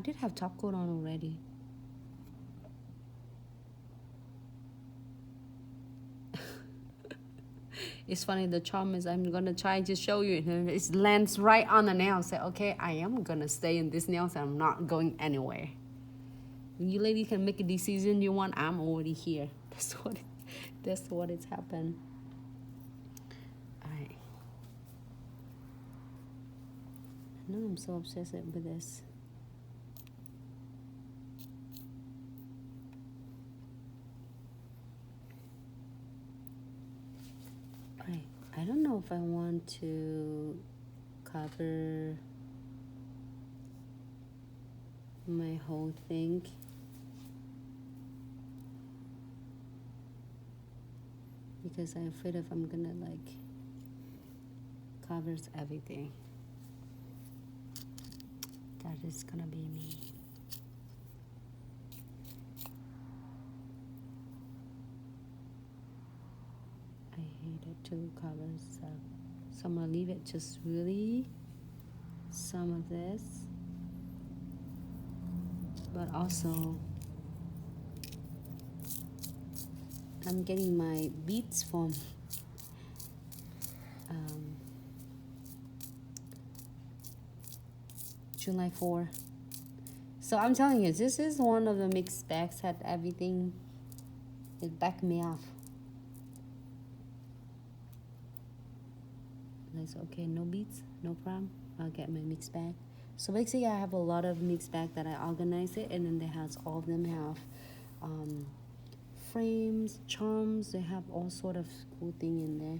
did have top coat on already. It's funny, the charm is I'm gonna try to show you, and it lands right on the nail. Say, okay, I am gonna stay in this nail, so I'm not going anywhere. You lady can make a decision you want. I'm already here. That's what it's happened. Alright. I know I'm so obsessed with this. Alright. I don't know if I want to cover my whole thing. Because I'm afraid if I'm gonna like covers everything. That is gonna be me. I hate it to cover stuff. So I'm gonna leave it just really some of this. But also I'm getting my beads from July 4. So I'm telling you, this is one of the mixed bags that everything it backed me off. That's okay, no beads, no problem. I'll get my mixed bag. So basically I have a lot of mixed bag that I organize it, and then they has all of them have frames, charms, they have all sort of cool thing in there.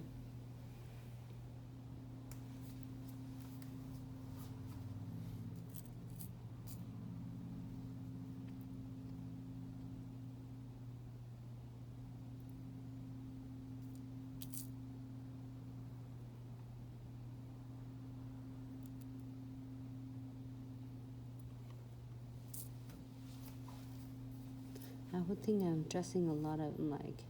I would think I'm dressing a lot of like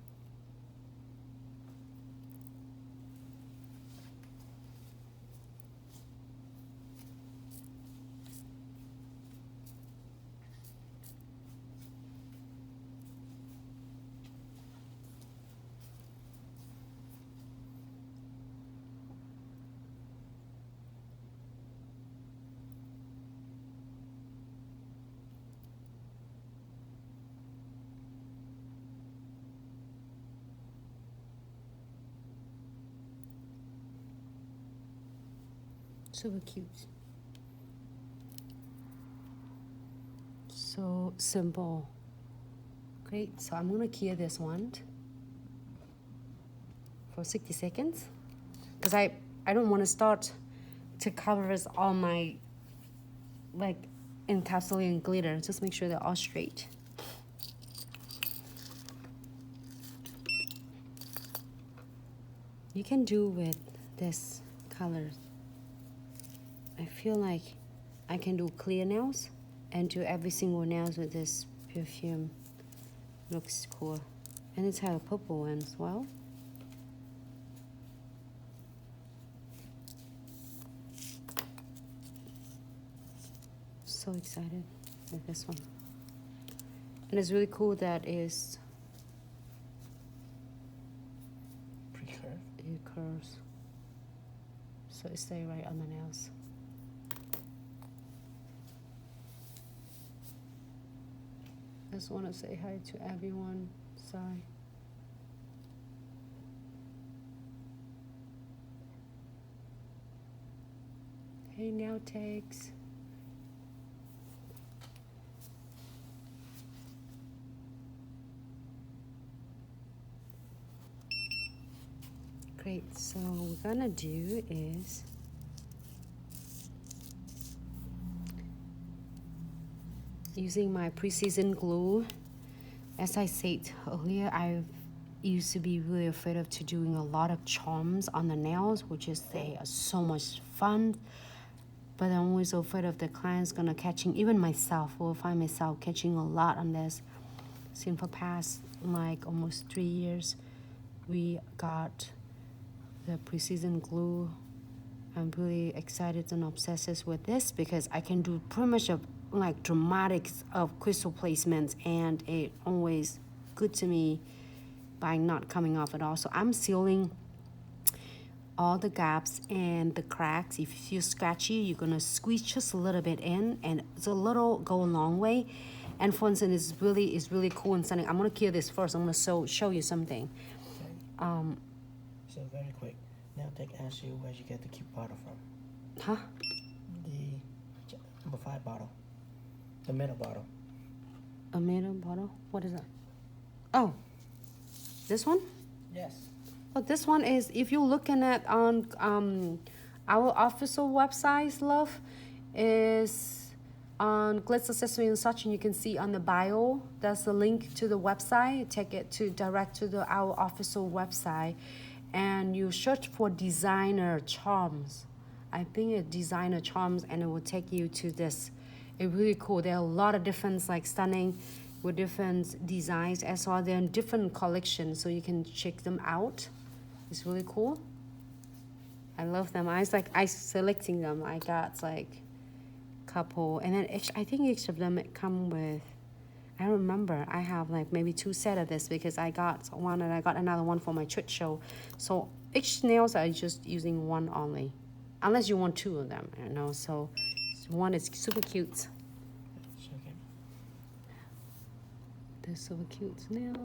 super cute. So simple. Great. So I'm gonna cure this one for 60 seconds because I don't want to start to cover all my like encapsulated glitter. Just make sure they're all straight. You can do with this color. I feel like I can do clear nails and do every single nails with this perfume. Looks cool. And it's have a purple one as well. So excited with this one. And it's really cool that is pre-curved. It curves. So it stays right on the nails. I just want to say hi to everyone. Sorry. Hey, nail takes. Great. So what we're gonna do is using my pre-season glue. As I said earlier, I used to be really afraid of doing a lot of charms on the nails, which is so much fun. But I'm always afraid of the clients gonna catching, even myself will find myself catching a lot on this. Since for past like almost 3 years, we got the pre-season glue. I'm really excited and obsessed with this because I can do pretty much like dramatics of crystal placements, and it always good to me by not coming off at all. So I'm sealing all the gaps and the cracks. If you feel scratchy, you're gonna squeeze just a little bit in, and it's a little go a long way. And for instance, it's really cool and stunning. I'm gonna clear this first. I'm gonna show you something. Okay. So very quick. Now ask you where you get the cute bottle from. Huh? The number 5 bottle. The middle bottle. A middle bottle? What is that? Oh, this one? Yes. Oh, this one is, if you're looking at on our official website, love, is on Glitz Accessory and such, and you can see on the bio, that's the link to the website. Take it to direct to our official website, and you search for designer charms. I think it's designer charms, and it will take you to this. It's really cool. There are a lot of different, like, stunning with different designs as well. They're in different collections, so you can check them out. It's really cool. I love them. I selecting them. I got like couple, and then I think each of them come with, I remember I have like maybe 2 sets of this, because I got one and I got another one for my church show. So each nails are just using one only, unless you want 2 of them, you know. So one is super cute. Okay. They're super cute nails.